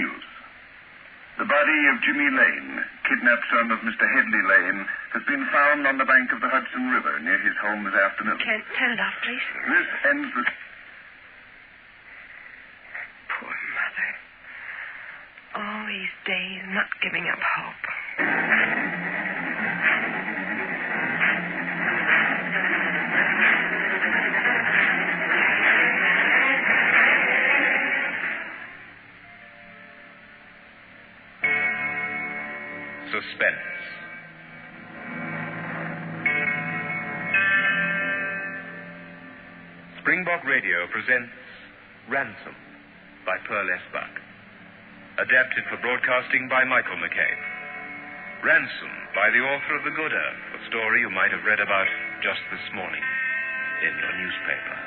news. The body of Jimmy Lane, kidnapped son of Mr. Headley Lane, has been found on the bank of the Hudson River near his home this afternoon. Turn it off, please. This ends the... Poor mother. All these days not giving up hope. Suspense. Springbok Radio presents Ransom by Pearl S. Buck. Adapted for broadcasting by Michael McCabe. Ransom by the author of The Good Earth, a story you might have read about just this morning in your newspaper.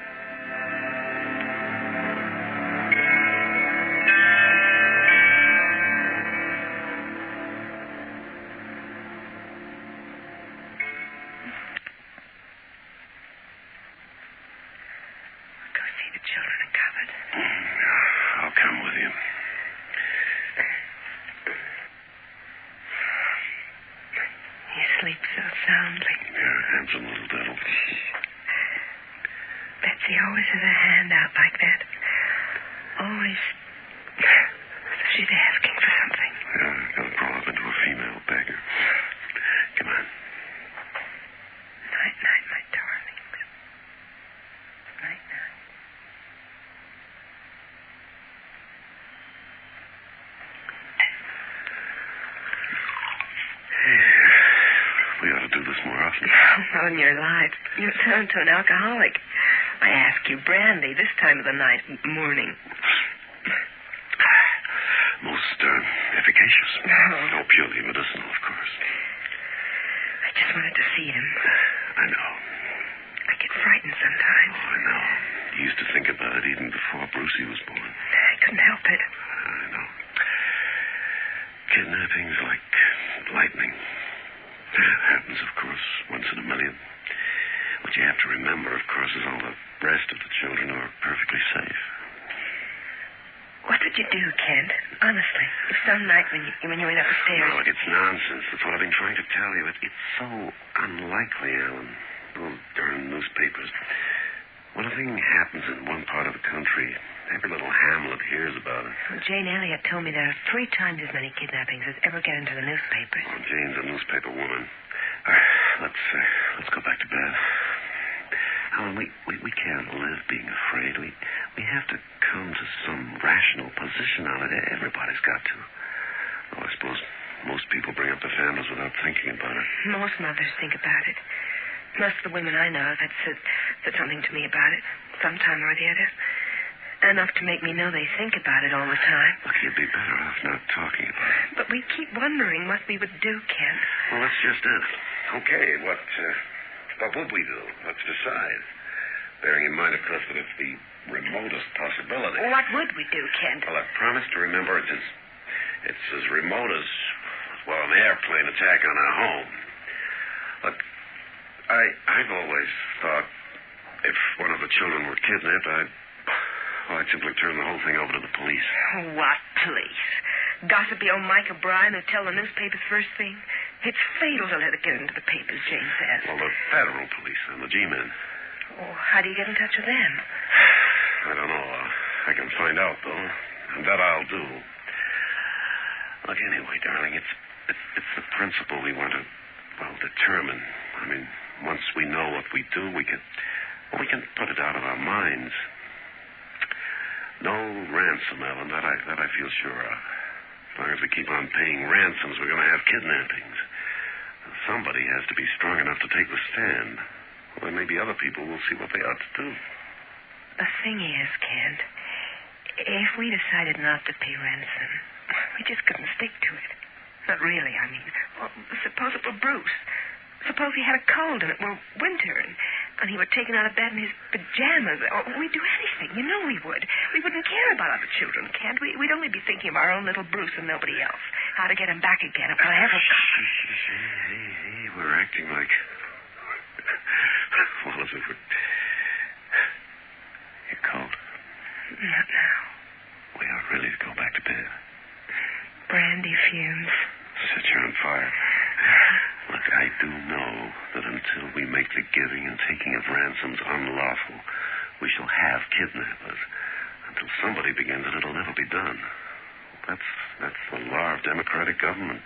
I'll come with you. You sleep so soundly. You're a handsome little devil. Betsy always has a hand out like that. Always as if she's asking for something. Yeah, I'm going to grow up into a female beggar. Come on. Night, night, my darling. Night, night. We ought to do this more often. Not in your life. You turn to an alcoholic. I ask you brandy this time of the night, morning. Most efficacious. Oh. No, purely medicinal, of course. I just wanted to see him. I know. I get frightened sometimes. Oh, I know. You used to think about it even before Brucey was born. I couldn't help it. I know. Kidnapping's like lightning. It happens, of course, once in a million. What you have to remember, of course, is all the rest of the children who are perfectly safe. What did you do, Kent? Honestly, some night when you went up the stairs. Oh, look, it's nonsense. That's what I've been trying to tell you. It's so unlikely, Alan. Those darn newspapers. When a thing happens in one part of the country, every little hamlet hears about it. Well, Jane Elliott told me there are 3 times as many kidnappings as ever get into the newspapers. Oh, Jane's a newspaper woman. Let's go back to bed. Alan, we can't live being afraid. We have to come to some rational position on it. Everybody's got to. Oh, I suppose most people bring up their families without thinking about it. Most mothers think about it. Most of the women I know have said something to me about it, sometime or the other. Enough to make me know they think about it all the time. Look, you'd be better off not talking about it. But we keep wondering what we would do, Kent. Well, that's just it. Okay, what would we do? Let's decide. Bearing in mind, of course, that it's the remotest possibility. What would we do, Kent? Well, I promise to remember it's as remote as, well, an airplane attack on our home. Look, I've always thought if one of the children were kidnapped, I'd simply turn the whole thing over to the police. What police? Gossipy old Mike O'Brien who tell the newspapers first thing? It's fatal to let it get into the papers, Jane says. Well, the federal police and the G-men. Oh, how do you get in touch with them? I don't know. I can find out, though. And that I'll do. Look, anyway, darling, it's the principle we want to, determine. I mean, once we know what we do, we can put it out of our minds. No ransom, Ellen, that I feel sure of. As long as we keep on paying ransoms, we're going to have kidnappings. Somebody has to be strong enough to take the stand. Well, then maybe other people will see what they ought to do. The thing is, Kent, if we decided not to pay ransom, we just couldn't stick to it. Not really, I mean. Well, suppose it were Bruce. Suppose he had a cold and it were winter and he were taken out of bed in his pajamas. Or we'd do anything. You know we would. We wouldn't care about other children, Kent. We'd only be thinking of our own little Bruce and nobody else. How to get him back again if whatever cost. Hey, we're acting like... Well, as if we're... You're cold. Not now. We ought really to go back to bed. ransoms unlawful. We shall have kidnappers. Until somebody begins it, it'll never be done. That's the law of democratic government.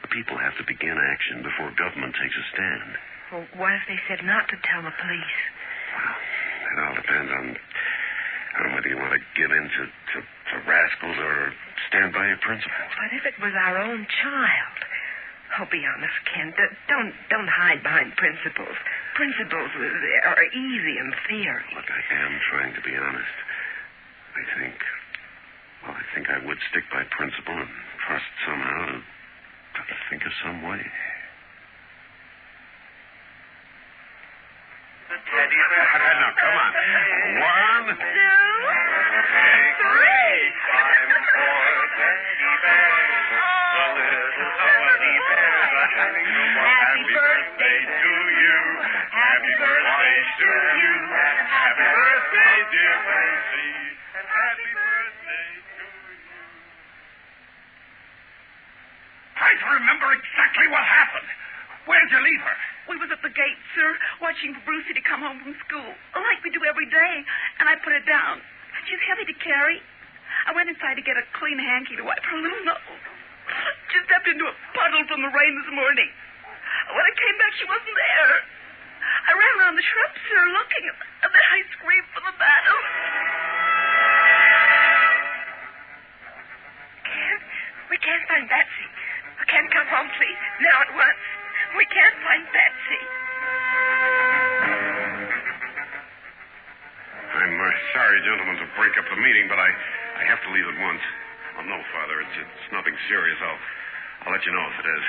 The people have to begin action before government takes a stand. Well, what if they said not to tell the police? Well, it all depends on whether you want to give in to rascals or stand by your principles. But if it was our own child... Oh, be honest, Kent. Don't hide behind principles. Principles are easy in theory. Look, I am trying to be honest. I think I would stick by principle and trust somehow to think of some way. Now, come on. 1, 2, 3. I'm for teddy bears. The little teddy bears are having no more. Happy birthday to you. Happy birthday to you. Happy birthday, dear Percy. Happy birthday to you. I remember exactly what happened. Where did you leave her? We was at the gate, sir, watching for Brucey to come home from school, like we do every day, and I put her down. She's heavy to carry. I went inside to get a clean hanky to wipe her little nose. She stepped into a puddle from the rain this morning. When I came back, she wasn't there. I ran around the shrubs, sir, looking, and then I screamed for the battle. We can't find Betsy. Kent, come home, please. Now at once. We can't find Betsy. I'm sorry, gentlemen, to break up the meeting, but I have to leave at once. Oh, no, Father, it's nothing serious. I'll let you know if it is.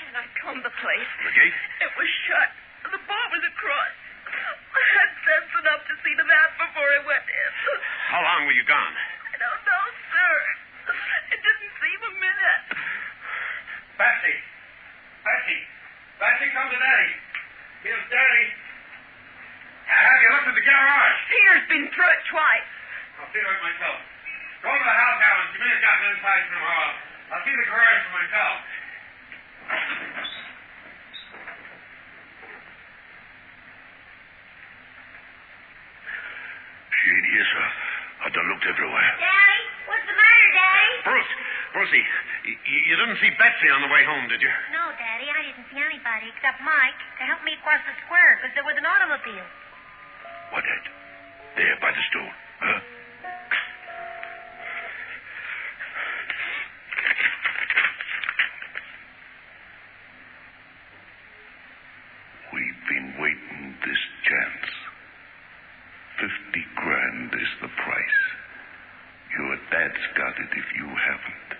And I combed the place. The gate? It was shut. The bar was across. I had sense enough to see the map before I went in. How long were you gone? I don't know, sir. It didn't seem a minute. Betsy! Betsy, come to Daddy. Here's Daddy. Have you looked at the garage? Peter's been through it twice. I'll see to it myself. Go to the house, Alan. Jimmy's gotten inside from the hall. I'll see the garage for myself. She ain't here, sir. I've done looked everywhere. Daddy? What's the matter, Daddy? Brucey, you didn't see Betsy on the way home, did you? No, Daddy, I didn't see anybody except Mike to help me across the square because there was an automobile. What at? There, by the store. Huh? We've been waiting this chance. 50 grand is the price. Your dad's got it if you haven't.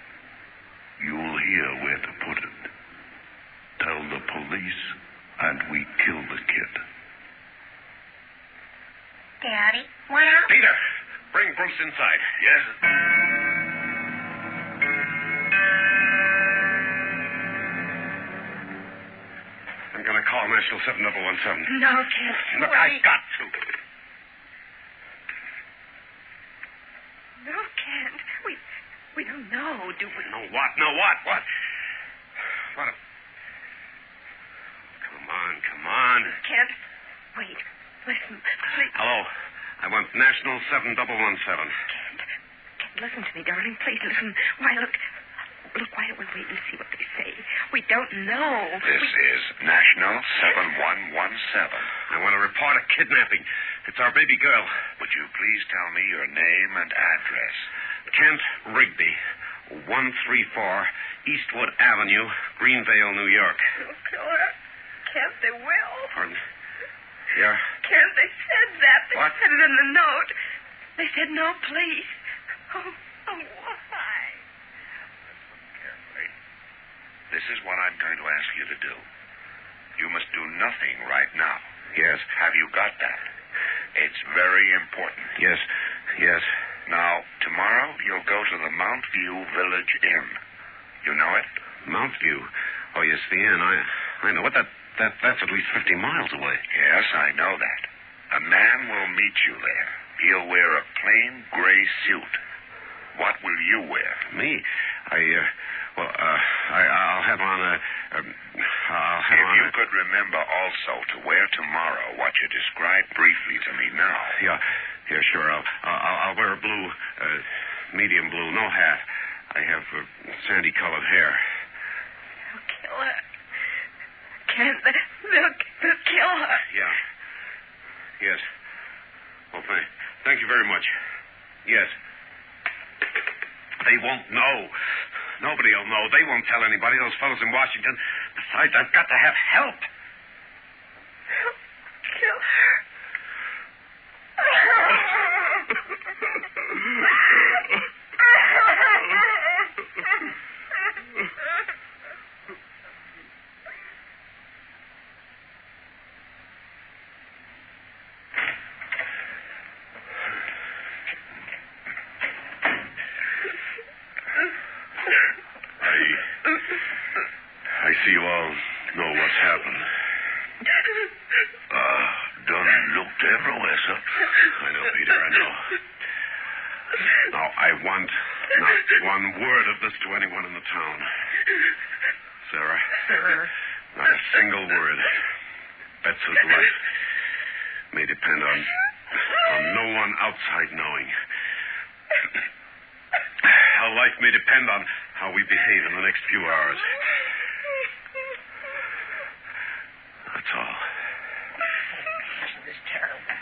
You'll hear where to put it. Tell the police, and we kill the kid. Daddy, what happened? Peter, bring Bruce inside. Yes? I'm going to call National 7017. No, Kent. Look, wait. I've got to. No, Kent. We don't know, do we? No what? What? What? Come on. Kent, wait. Listen, please. Hello. I want National 7017. Kent, listen to me, darling. Please listen. Why, look, why don't we wait and see what they say? We don't know. This is National 7117. I want to report a kidnapping. It's our baby girl. Would you please tell me your name and address? Kent Rigby, 134 Eastwood Avenue, Greenvale, New York. Oh, Cora. Kent, they will. Pardon? Yeah? Kent, they said that. They What? said it in the note. They said no, please. Oh, why? Carefully. This is what I'm going to ask you to do. You must do nothing right now. Yes. Have you got that? It's very important. Yes. Now, tomorrow you'll go to the Mount View Village Inn. You know it? Mount View. Oh, yes, the inn. I know it. That's at least 50 miles away. Yes, I know that. A man will meet you there. He'll wear a plain gray suit. What will you wear? Me? Well, I'll have on a... I'll have If on you a... could remember also to wear tomorrow what you described briefly to me now. Yeah, sure. I'll wear a blue, medium blue, no hat. I have sandy-colored hair. They'll kill her. Kent, they'll kill her. Yeah. Yes. Well, thank you very much. Yes. They won't know. Nobody will know. They won't tell anybody, those fellows in Washington. Besides, I've got to have help. They'll kill her. I see you all know what's happened. Done looked everywhere, sir. I know, Peter, I know. Now, I want not one word of this to anyone in the town. Sarah? Sir. Not a single word. Betsy's life may depend on no one outside knowing. Her life may depend on how we behave in the next few hours. That's all. This is terrible.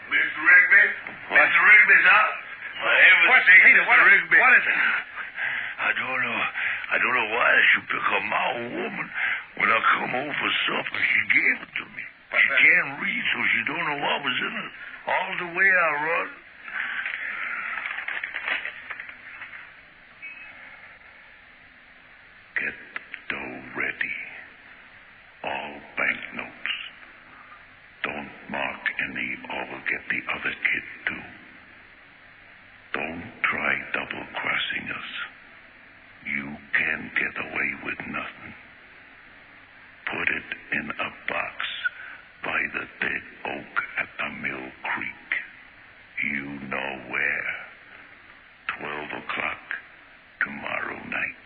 Mr. Rigby? What? Mr. Rigby's out. Peter, what is it? I don't know why she picked up my old woman. When I come home for supper, she gave it to me. She can't read, so she don't know what was in it. All the way I run. Get dough ready. All banknotes. Don't mark any or we'll get the other kid too. Don't try double-crossing us. You can't get away with nothing. Put it in a box by the dead oak at the Mill Creek. You know where. 12 o'clock tomorrow night.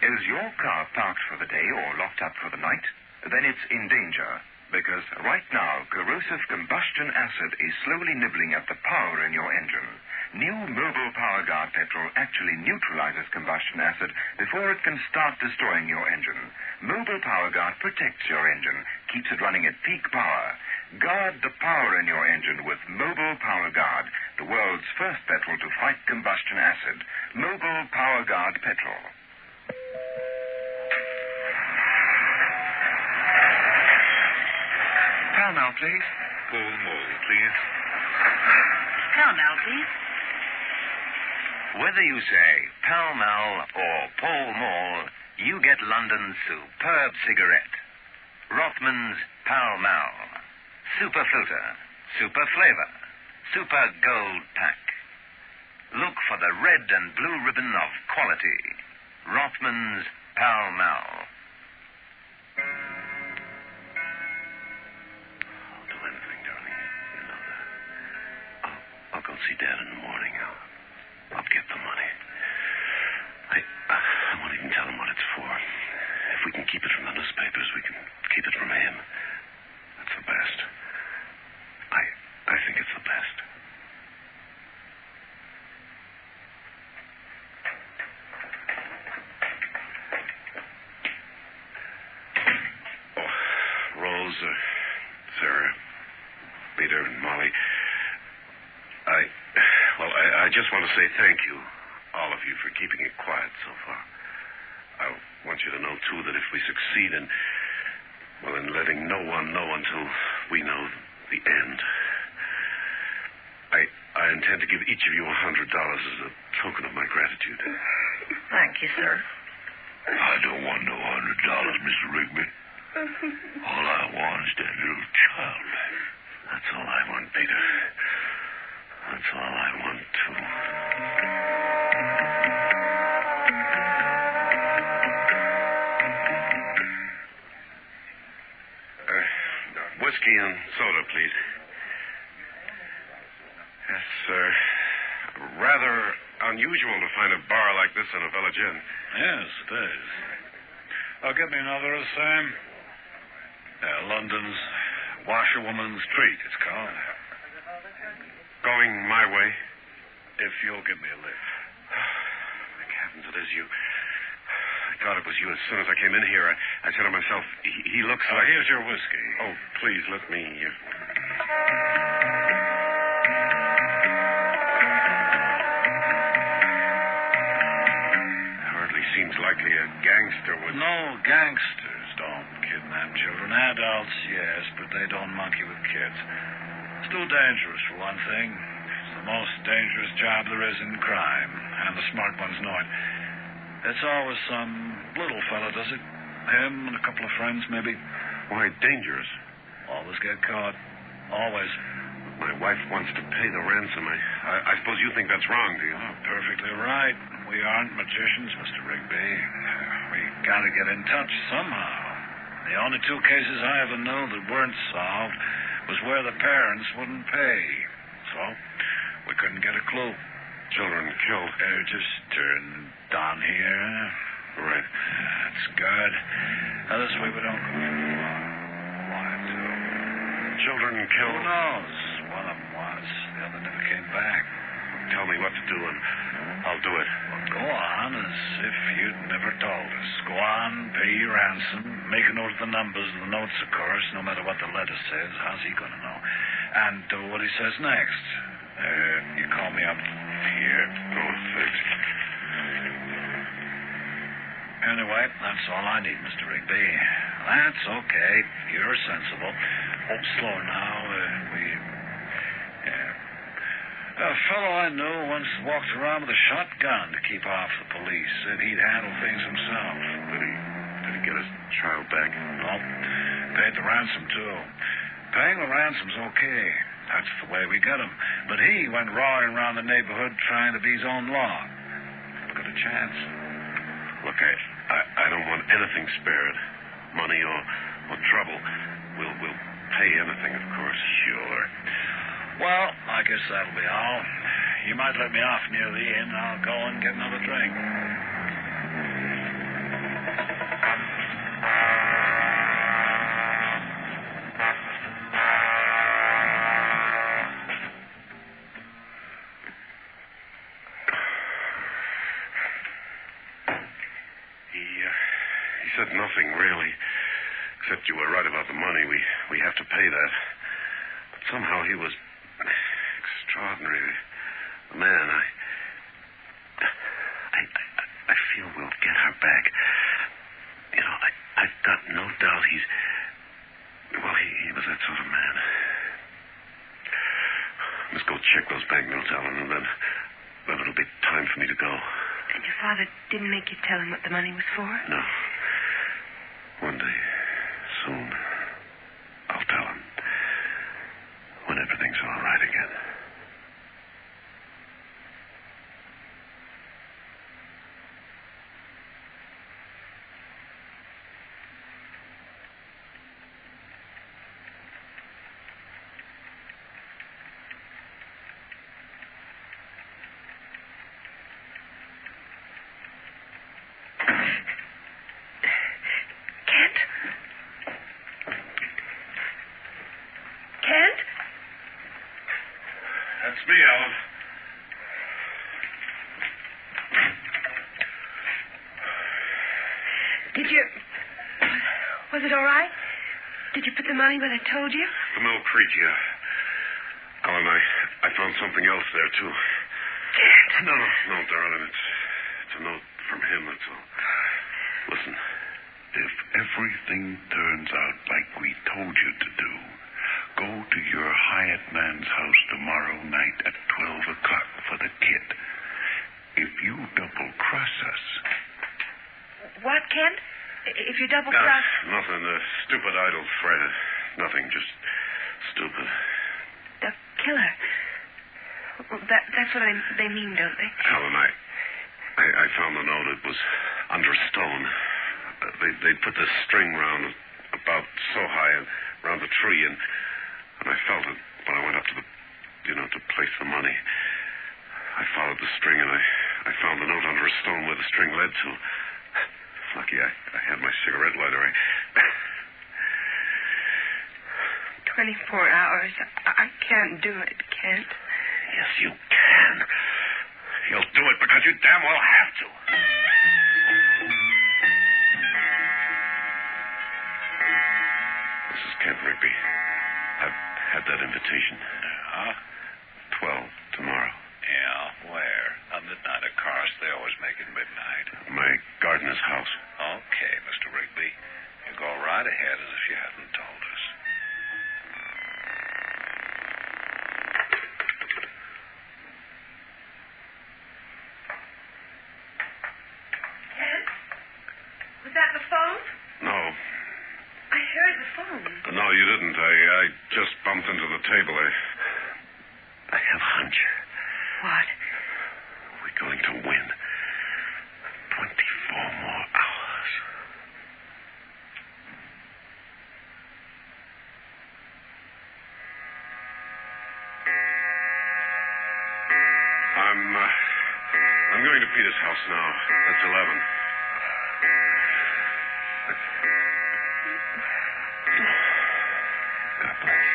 Is your car parked for the day or locked up for the night? Then it's in danger, because right now, corrosive combustion acid is slowly nibbling at the power in your engine. New Mobile Power Guard petrol actually neutralizes combustion acid before it can start destroying your engine. Mobile Power Guard protects your engine, keeps it running at peak power. Guard the power in your engine with Mobile Power Guard, the world's first petrol to fight combustion acid. Mobile Power Guard petrol. Pall Mall, please. Pall Mall, please. Pall Mall, please. Whether you say Pall Mall or Pall Mall, you get London's superb cigarette. Rothman's Pall Mall. Super Filter, Super Flavor, Super Gold Pack. Look for the red and blue ribbon of quality. Rothman's Pall Mall. I'll do anything, darling. You know that. I'll go see Dad in the morning. I'll get the money. I won't even tell him what it's for. If we can keep it from the newspapers, we can keep it from him. That's the best. I think it's the best. Oh, Rose, Sarah, Peter, and Molly. I just want to say thank you, all of you, for keeping it quiet so far. I want you to know, too, that if we succeed in letting no one know until we know the end, I intend to give each of you $100 as a token of my gratitude. Thank you, sir. I don't want no $100, Mr. Rigby. All I want is that little child. That's all I want, Peter. That's all I want, too. Whiskey and soda, please. Yes, sir. Rather unusual to find a bar like this in a village inn. Yes, it is. Oh, get me another, Sam. London's Washerwoman's Treat, it's called. Going my way? If you'll give me a lift. Thank heavens it is you. I thought it was you as soon as I came in here. I said to myself, he looks like... Here's your whiskey. Oh, please, let me... Hardly seems likely a gangster would... No, gangsters don't kidnap children. Adults, yes, but they don't monkey with kids. It's too dangerous, for one thing. It's the most dangerous job there is in crime, and the smart ones know it. It's always some little fella does it. Him and a couple of friends, maybe. Why dangerous? Always get caught. Always. My wife wants to pay the ransom. I suppose you think that's wrong, do you? Oh, perfectly right. We aren't magicians, Mr. Rigby. We gotta get in touch somehow. The only two cases I ever knew that weren't solved was where the parents wouldn't pay. So, we couldn't get a clue. Children killed. Just turn down here. Right. That's good. Now, this way we don't go too far. Quiet, too. Children killed? Who knows? One of them was. The other never came back. Tell me what to do, and I'll do it. Well, go on as if you'd never told us. Go on, pay your ransom, make a note of the numbers of the notes, of course, no matter what the letter says. How's he going to know? And do what he says next. You call me up here. Oh, thanks. Anyway, that's all I need, Mr. Rigby. That's okay. You're sensible. Oh, slow now. A fellow I knew once walked around with a shotgun to keep off the police. Said he'd handle things himself. Did he get his child back? No. Paid the ransom, too. Paying the ransom's okay. That's the way we get him. But he went roaring around the neighborhood trying to be his own law. Never got a chance. Look, I don't want anything spared. Money or trouble. We'll pay anything, of course. Sure. Well, I guess that'll be all. You might let me off near the inn. I'll go and get another drink. He said nothing, really. Except you were right about the money. We have to pay that. But somehow he was extraordinary. The man, I feel we'll get her back. You know, I've got no doubt he was that sort of man. Let's go check those banknotes, Ellen, and then it'll be time for me to go. And your father didn't make you tell him what the money was for? No. One day, soon, I'll tell him. When everything's all right again. That's me, Ellen. Did you... Was it all right? Did you put the money where I told you? The Mill Creek, yeah. Ellen, I found something else there, too. Can't. No, darling. It's a note from him, that's all. Listen. If everything turns out like we told you to do, go to your hired man's house tomorrow night cross. What, Kent? If you double-cross... Nothing. Stupid idle threat. Nothing. Just stupid. The killer. That's what they mean, don't they? Helen, I found the note. It was under a stone. They put this string round about so high around the tree, and I felt it when I went up to to place the money. I followed the string, and I found the note under a stone where the string led to. Lucky I had my cigarette lighter. 24 hours. I can't do it, Kent. Yes, you can. You'll do it because you damn well have to. This is Kent Rigby. I've had that invitation. 12 tomorrow. Yeah, where? On midnight, of course. They always make it midnight. My gardener's house. Okay, Mr. Rigby. You go right ahead as if you hadn't told us. Kent? Was that the phone? No. I heard the phone. No, you didn't. I just bumped into the table. I have a hunch. What? We're going to win. 24 more hours. I'm going to Peter's house now. It's 11. God bless.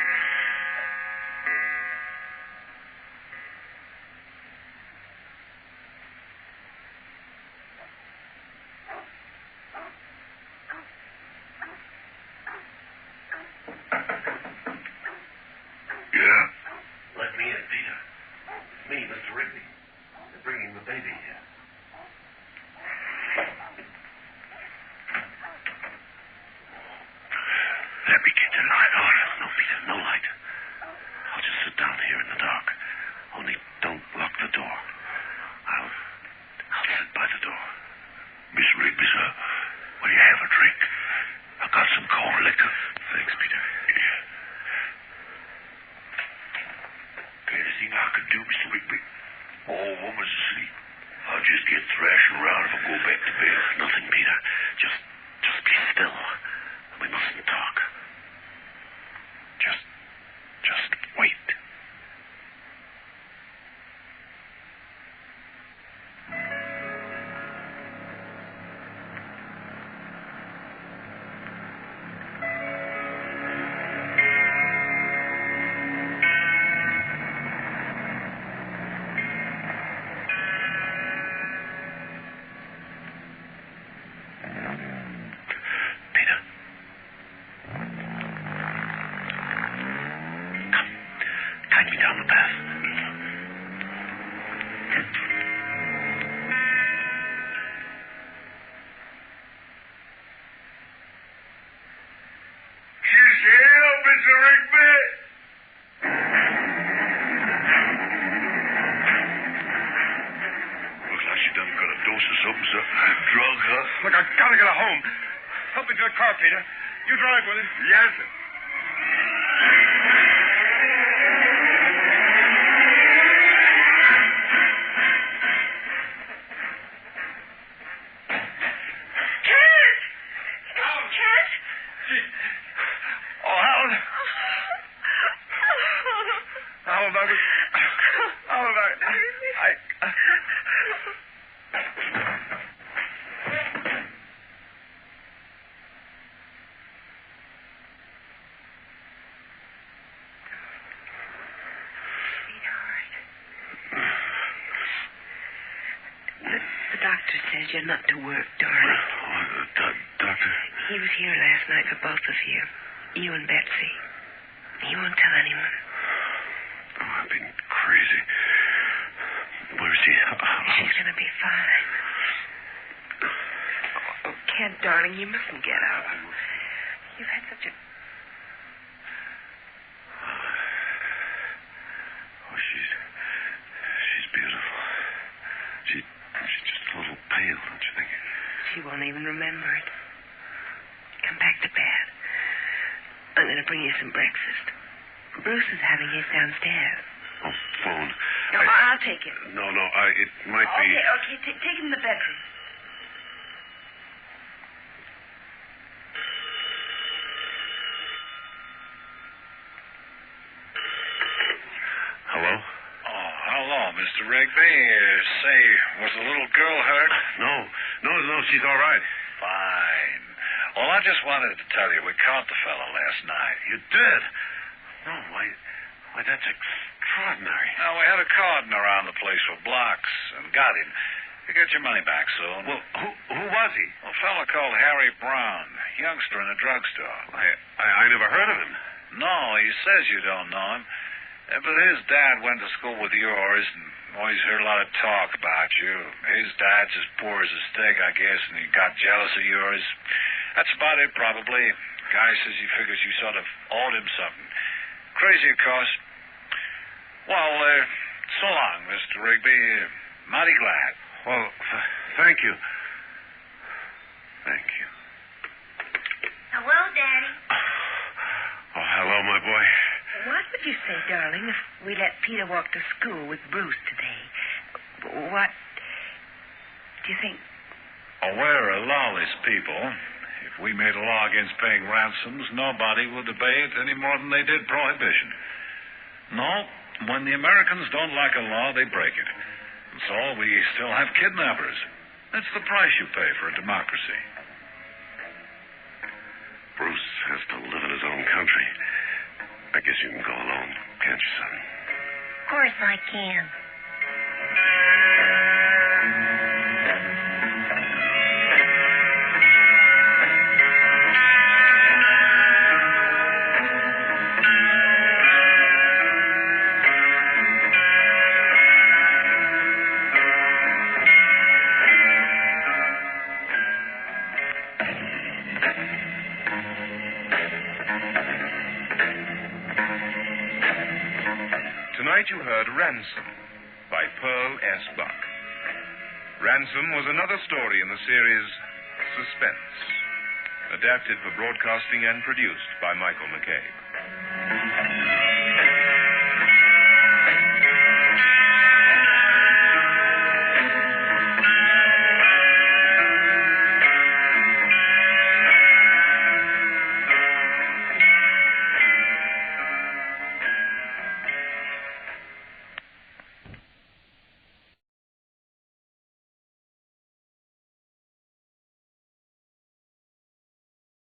Yeah? Let me in, Peter. It's me, Mr. Rigby. They're bringing the baby here. Let me get the light on. No, Peter, no light. I'll just sit down here in the dark. Only don't lock the door. I'll sit by the door. Miss Rigby, sir, will you have a drink? I've got some cold liquor. Thanks, Peter. Yeah. Anything I can do, Mr. Rigby? All woman's asleep. I'll just get thrashing around if I go back to bed. Nothing, Peter. Just be still. We mustn't talk. Just wait. Peter. Come. Guide me down the path. She's here, Mr. Rigby. Looks like she done got a dose of something, sir. Drug, huh? Look, I gotta get her home. Help me to the car, Peter. You drive with him. Yes, sir. Kent! Kent? Oh, Helen. Helen, baby. Helen, baby. Sweetheart. The doctor says you're not to work, darling. Doctor? He was here last night for both of you. You and Betsy. He won't tell anyone. Oh, I've been crazy. Where is he? She's going to be fine. Oh, Kent, darling, you mustn't get up. You've had such a... Oh, she's beautiful. She's just a little pale. she won't even remember it. Come back to bed. I'm going to bring you some breakfast. Bruce is having his downstairs. Oh, phone. No, I'll take it. No, it might be... Okay, take him to the bedroom. Hello? Oh, hello, Mr. Rigby. Say, was the little girl hurt? No, she's all right. Fine. Well, I just wanted to tell you, we caught the fellow last night. You did? No, why, that's extraordinary. Now, we had a cordon around the place for blocks and got him. You get your money back soon. Well, who was he? A fellow called Harry Brown, youngster in a drugstore. I never heard of him. No, he says you don't know him. But his dad went to school with yours and always heard a lot of talk about you. His dad's as poor as a steak, I guess, and he got jealous of yours. That's about it, probably. Guy says he figures you sort of owed him something. Crazy, of course. Well, so long, Mr. Rigby. Mighty glad. Well, thank you. Thank you. Hello, Daddy. Oh, hello, my boy. What would you say, darling, if we let Peter walk to school with Bruce today? What do you think? Oh, we're a lawless people. If we made a law against paying ransoms, nobody would obey it any more than they did prohibition. No, when the Americans don't like a law, they break it. And so we still have kidnappers. That's the price you pay for a democracy. Bruce has to live in his own country. I guess you can go alone, can't you, son? Of course I can. Tonight you heard Ransom by Pearl S. Buck. Ransom was another story in the series Suspense, adapted for broadcasting and produced by Michael McCabe.